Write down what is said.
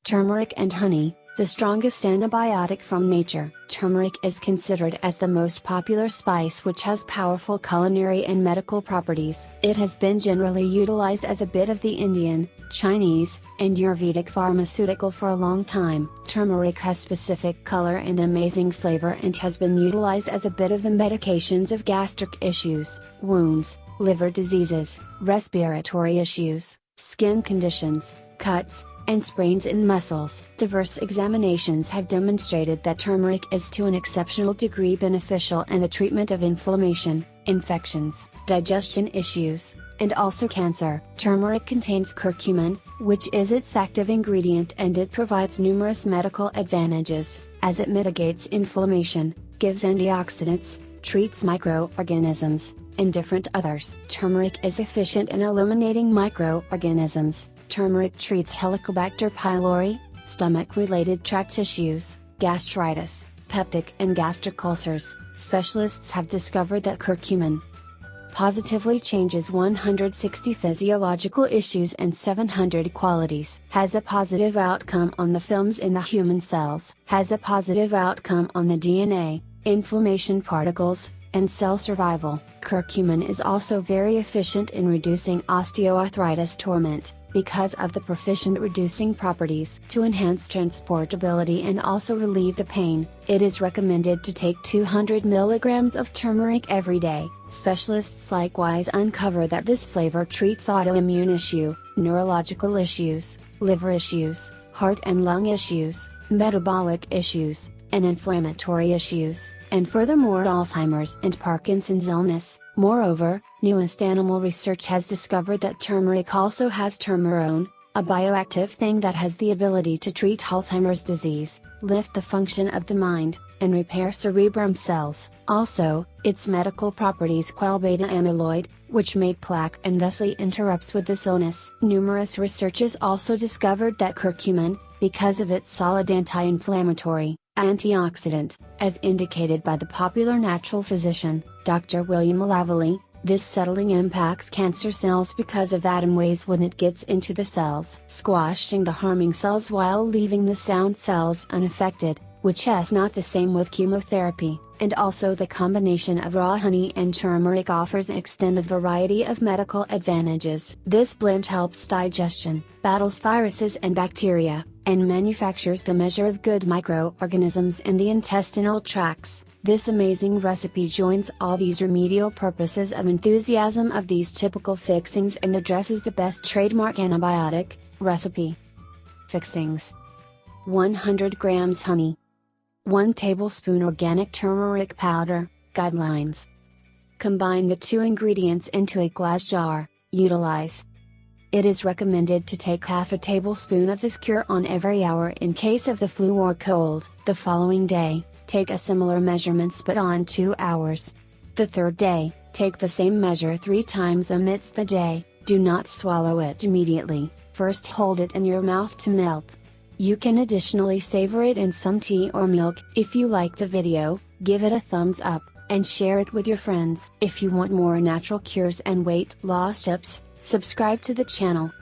Turmeric and honey, the strongest antibiotic from nature. Turmeric is considered as the most popular spice which has powerful culinary and medical properties. It has been generally utilized as a bit of the Indian, Chinese, and Ayurvedic pharmaceutical for a long time. Turmeric has specific color and amazing flavor and has been utilized as a bit of the medications of gastric issues, wounds, liver diseases, respiratory issues, skin conditions, cuts, and sprains in muscles. Diverse examinations have demonstrated that turmeric is to an exceptional degree beneficial in the treatment of inflammation, infections, digestion issues, and also cancer. Turmeric contains curcumin, which is its active ingredient, and it provides numerous medical advantages, as it mitigates inflammation, gives antioxidants, treats microorganisms, and different others. Turmeric is efficient in eliminating microorganisms. Turmeric treats Helicobacter pylori, stomach-related tract issues, gastritis, peptic and gastric ulcers. Specialists have discovered that curcumin positively changes 160 physiological issues and 700 qualities. Has a positive outcome on the films in the human cells. Has a positive outcome on the DNA, inflammation particles, and cell survival. Curcumin is also very efficient in reducing osteoarthritis torment, because of the proficient reducing properties. To enhance transportability and also relieve the pain, it is recommended to take 200 mg of turmeric every day. Specialists likewise uncover that this flavor treats autoimmune issue, neurological issues, liver issues, heart and lung issues, metabolic issues, and inflammatory issues, and furthermore Alzheimer's and Parkinson's illness. Moreover, newest animal research has discovered that turmeric also has turmerone, a bioactive thing that has the ability to treat Alzheimer's disease, lift the function of the mind, and repair cerebrum cells. Also, its medical properties quell beta amyloid, which made plaque and thusly interrupts with this illness. Numerous researchers also discovered that curcumin, because of its solid anti-inflammatory, antioxidant, as indicated by the popular natural physician, Dr. William Lavallee, this settling impacts cancer cells because of atom waves when it gets into the cells, squashing the harming cells while leaving the sound cells unaffected, which is not the same with chemotherapy. And also the combination of raw honey and turmeric offers an extended variety of medical advantages. This blend helps digestion, battles viruses and bacteria, and manufactures the measure of good microorganisms in the intestinal tracts. This amazing recipe joins all these remedial purposes of enthusiasm of these typical fixings and addresses the best trademark antibiotic recipe. Fixings: 100 grams honey, 1 tablespoon organic turmeric powder. Guidelines: combine the 2 ingredients into a glass jar. Utilize. It is recommended to take half a tablespoon of this cure on every hour in case of the flu or cold. The following day, take a similar measurements but on 2 hours. The third day, take the same measure 3 times amidst the day. Do not swallow it immediately, first hold it in your mouth to melt. You can additionally savor it in some tea or milk. If you like the video, give it a thumbs up, and share it with your friends. If you want more natural cures and weight loss tips, subscribe to the channel.